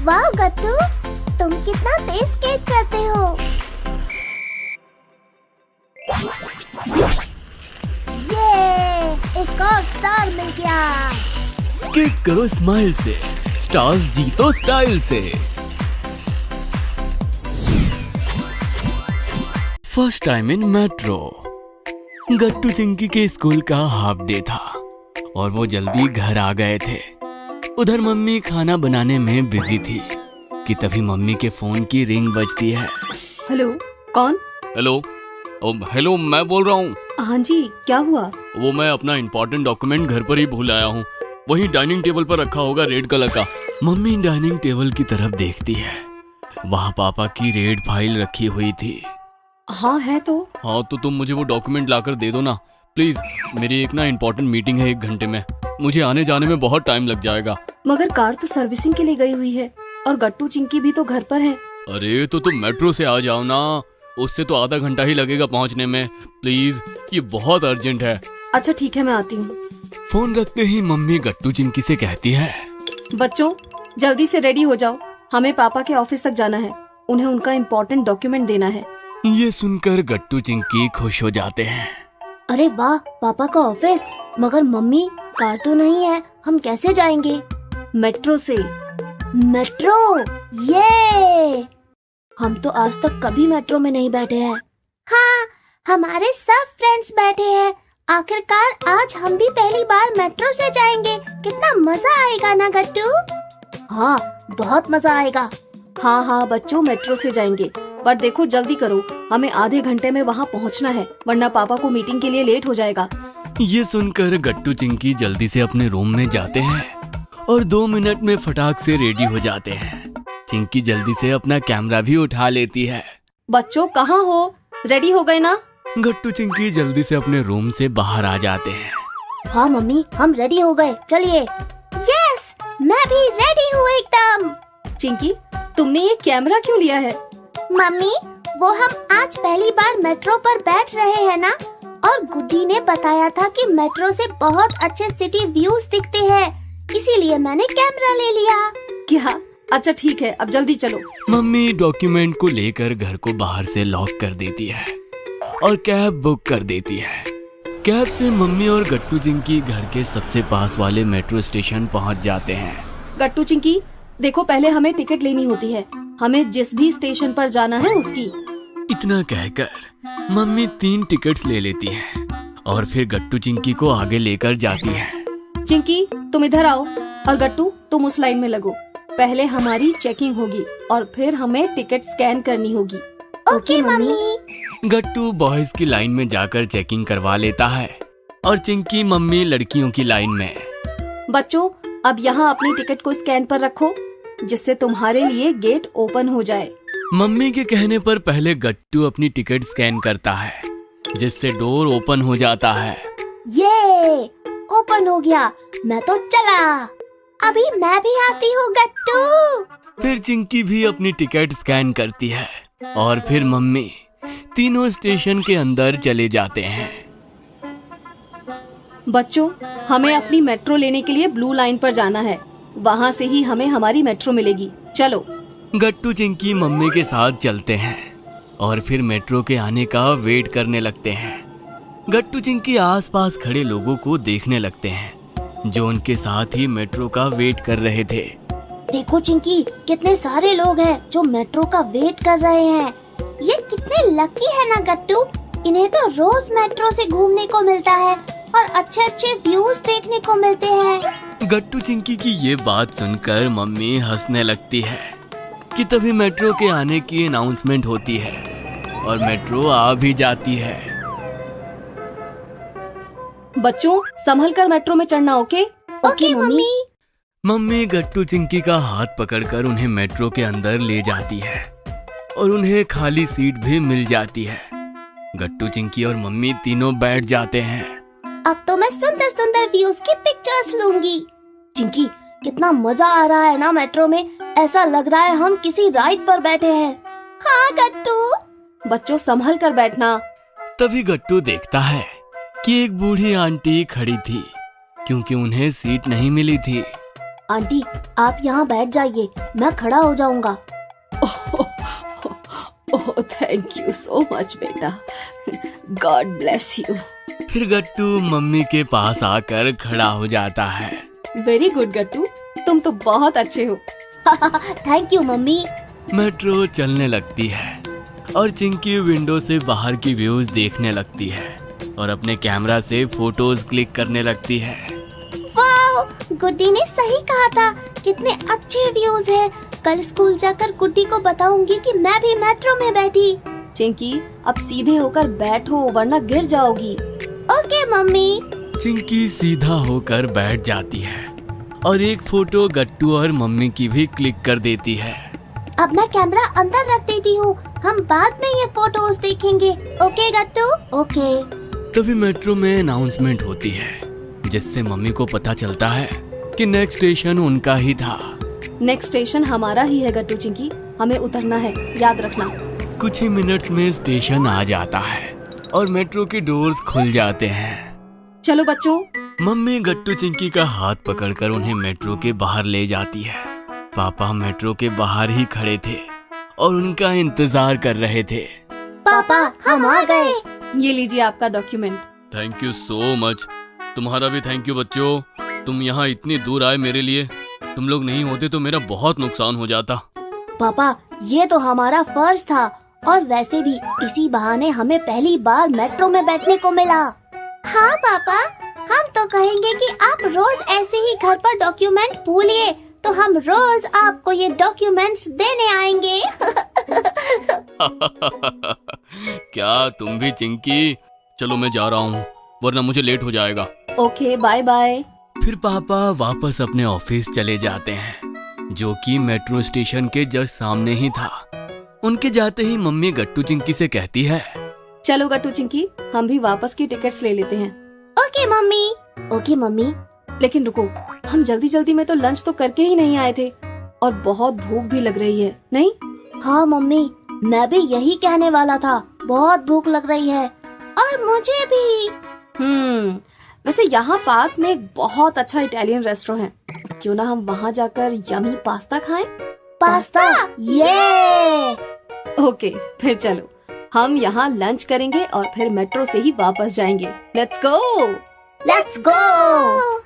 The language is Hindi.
वाह गट्टू, तुम कितना तेज स्केट करते हो। ये एक और स्टार मिल गया। स्केट करो स्माइल से, स्टार्स जीतो स्टाइल से। First time in metro. Gattu Chinki के स्कूल का हाफ डे था और वो जल्दी घर आ गए थे। उधर मम्मी खाना बनाने में बिजी थी कि तभी मम्मी के फोन की रिंग बजती है। हेलो, कौन? हेलो, मैं बोल रहा हूँ। हाँ जी, क्या हुआ? वो मैं अपना इम्पोर्टेंट डॉक्यूमेंट घर पर ही भूल आया हूँ। वही डाइनिंग टेबल पर रखा होगा, रेड कलर का। मम्मी डाइनिंग टेबल की तरफ देखती है। वहाँ पापा की रेड फाइल रखी हुई थी। हाँ है तो। हाँ तो तुम मुझे वो डॉक्यूमेंट लाकर दे दो ना प्लीज। मेरी एक ना इम्पोर्टेंट मीटिंग है 1 घंटे में। मुझे आने जाने में बहुत टाइम लग जाएगा। मगर कार तो सर्विसिंग के लिए गई हुई है और गट्टू चिंकी भी तो घर पर है। अरे तो तुम मेट्रो से आ जाओ ना, उससे तो आधा घंटा ही लगेगा पहुंचने में। प्लीज, ये बहुत अर्जेंट है। अच्छा ठीक है, मैं आती हूँ। फोन रखते ही मम्मी गट्टू चिंकी से कहती है, बच्चों जल्दी से रेडी हो जाओ, हमें पापा के ऑफिस तक जाना है। उन्हें उनका इम्पोर्टेंट डॉक्यूमेंट देना है। ये सुनकर गट्टू चिंकी खुश हो जाते हैं। अरे वाह, पापा का ऑफिस। मगर मम्मी, कार तो नहीं है, हम कैसे जाएंगे? मेट्रो से। मेट्रो, ये हम तो आज तक कभी मेट्रो में नहीं बैठे हैं। हाँ, हमारे सब फ्रेंड्स बैठे हैं। आखिरकार आज हम भी पहली बार मेट्रो से जाएंगे। कितना मजा आएगा ना गट्टू? हाँ, बहुत मजा आएगा। हाँ बच्चों, मेट्रो से जाएंगे, पर देखो जल्दी करो, हमें आधे घंटे में वहाँ पहुँचना है, वरना पापा को मीटिंग के लिए लेट हो जाएगा। ये सुनकर गट्टू चिंकी जल्दी से अपने रूम में जाते हैं और 2 मिनट में फटाक से रेडी हो जाते हैं। चिंकी जल्दी से अपना कैमरा भी उठा लेती है। बच्चों कहाँ हो? रेडी हो गए ना? गट्टू चिंकी जल्दी से अपने रूम से बाहर आ जाते हैं। हाँ मम्मी, हम रेडी हो गए, चलिए। यस, मैं भी रेडी हूँ एकदम। चिंकी, तुमने ये कैमरा क्यों लिया है? मम्मी, वो हम आज पहली बार मेट्रो पर बैठ रहे हैं ना, और गुड्डी ने बताया था कि मेट्रो से बहुत अच्छे सिटी व्यूज दिखते हैं, इसीलिए मैंने कैमरा ले लिया। क्या? अच्छा ठीक है, अब जल्दी चलो। मम्मी डॉक्यूमेंट को लेकर घर को बाहर से लॉक कर देती है और कैब बुक कर देती है। कैब से मम्मी और गट्टू चिंकी घर के सबसे पास वाले मेट्रो स्टेशन पहुंच जाते हैं। गट्टू चिंकी, देखो पहले हमें टिकट लेनी होती है, हमें जिस भी स्टेशन पर जाना है उसकी। इतना कहकर मम्मी 3 टिकट्स ले लेती है और फिर गट्टू चिंकी को आगे लेकर जाती है। चिंकी तुम इधर आओ और गट्टू तुम उस लाइन में लगो। पहले हमारी चेकिंग होगी और फिर हमें टिकट स्कैन करनी होगी। Okay mummy. गट्टू बॉयज की लाइन में जाकर चेकिंग करवा लेता है और चिंकी मम्मी लड़कियों की लाइन में। बच्चों अब यहाँ अपनी टिकट को स्कैन पर रखो, जिससे तुम्हारे लिए गेट ओपन हो जाए। मम्मी के कहने पर पहले गट्टू अपनी टिकट स्कैन करता है, जिससे डोर ओपन हो जाता है। ये ओपन हो गया, मैं तो चला। अभी मैं भी आती हूँ गट्टू। फिर चिंकी भी अपनी टिकट स्कैन करती है और फिर मम्मी तीनों स्टेशन के अंदर चले जाते हैं। बच्चों हमें अपनी मेट्रो लेने के लिए ब्लू लाइन पर जाना है, वहाँ से ही हमें हमारी मेट्रो मिलेगी। चलो। गट्टू चिंकी मम्मी के साथ चलते हैं और फिर मेट्रो के आने का वेट करने लगते हैं। गट्टू चिंकी आसपास खड़े लोगों को देखने लगते हैं जो उनके साथ ही मेट्रो का वेट कर रहे थे। देखो चिंकी, कितने सारे लोग हैं जो मेट्रो का वेट कर रहे हैं। ये कितने लकी है ना गट्टू, इन्हें तो रोज मेट्रो से घूमने को मिलता है और अच्छे अच्छे व्यूज देखने को मिलते हैं। गट्टू चिंकी की ये बात सुनकर मम्मी हंसने लगती है कि तभी मेट्रो के आने की अनाउंसमेंट होती है और मेट्रो आ भी जाती है। बच्चों संभल कर मेट्रो में चढ़ना। ओके? Okay mummy. मम्मी गट्टू चिंकी का हाथ पकड़कर उन्हें मेट्रो के अंदर ले जाती है और उन्हें खाली सीट भी मिल जाती है। गट्टू चिंकी और मम्मी तीनों बैठ जाते हैं। अब तो मैं सुंदर सुंदर व्यूज की पिक्चर्स लूंगी। चिंकी, कितना मजा आ रहा है ना मेट्रो में, ऐसा लग रहा है हम किसी राइड पर बैठे हैं। हाँ गट्टू। बच्चों संभल कर बैठना। तभी गट्टू देखता है कि एक बूढ़ी आंटी खड़ी थी, क्योंकि उन्हें सीट नहीं मिली थी। आंटी आप यहाँ बैठ जाइए, मैं खड़ा हो जाऊंगा। Oh thank you so much बेटा, गॉड ब्लेस यू। फिर गट्टू मम्मी के पास आकर खड़ा हो जाता है। वेरी गुड गट्टू, तुम तो बहुत अच्छे हो। Thank you mummy. मेट्रो चलने लगती है और चिंकी विंडो से बाहर की व्यूज देखने लगती है और अपने कैमरा से फोटोज क्लिक करने लगती है। वाओ, गुड्डी ने सही कहा था, कितने अच्छे व्यूज हैं। कल स्कूल जाकर गुड्डी को बताऊंगी कि मैं भी मेट्रो में बैठी। चिंकी अब सीधे होकर बैठो वरना गिर जाओगी। Okay mummy. चिंकी सीधा होकर बैठ जाती है और एक फोटो गट्टू और मम्मी की भी क्लिक कर देती है। अब मैं कैमरा अंदर रख देती हूँ, हम बाद में ये फोटोज देखेंगे। ओके गट्टू? ओके। तभी मेट्रो में अनाउंसमेंट होती है जिससे मम्मी को पता चलता है कि नेक्स्ट स्टेशन उनका ही था। नेक्स्ट स्टेशन हमारा ही है गट्टू चिंकी, हमें उतरना है, याद रखना। कुछ ही मिनट्स में स्टेशन आ जाता है और मेट्रो के डोर्स खुल जाते हैं। चलो बच्चों। मम्मी गट्टू चिंकी का हाथ पकड़कर उन्हें मेट्रो के बाहर ले जाती है। पापा मेट्रो के बाहर ही खड़े थे और उनका इंतजार कर रहे थे। पापा हम आ गए। ये लीजिए आपका document. Thank you so much. तुम्हारा भी थैंक यू बच्चों, तुम यहाँ इतनी दूर आए मेरे लिए। तुम लोग नहीं होते तो मेरा बहुत नुकसान हो जाता। पापा ये तो हमारा फर्ज था, और वैसे भी इसी बहाने हमें पहली बार मेट्रो में बैठने को मिला। हाँ पापा, हम तो कहेंगे कि आप रोज ऐसे ही घर पर डॉक्यूमेंट भूलिए तो हम रोज आपको ये डॉक्यूमेंट्स देने आएंगे। क्या तुम भी चिंकी? चलो मैं जा रहा हूँ वरना मुझे लेट हो जाएगा। Okay bye bye. फिर पापा वापस अपने ऑफिस चले जाते हैं जो कि मेट्रो स्टेशन के जस्ट सामने ही था। उनके जाते ही मम्मी गट्टू चिंकी से कहती है, चलो गट्टू चिंकी हम भी वापस की टिकट्स ले लेते हैं। Okay mummy. Okay mummy. लेकिन रुको, हम जल्दी जल्दी में तो लंच तो करके ही नहीं आए थे और बहुत भूख भी लग रही है, नहीं? हाँ मम्मी, मैं भी यही कहने वाला था, बहुत भूख लग रही है। और मुझे भी। वैसे यहाँ पास में एक बहुत अच्छा इटालियन रेस्टोरेंट है, क्यों ना हम वहाँ जाकर यमी पास्ता खाएं? पास्ता? ये ओके फिर चलो, हम यहाँ लंच करेंगे और फिर मेट्रो से ही वापस जाएंगे। Let's go. Let's go.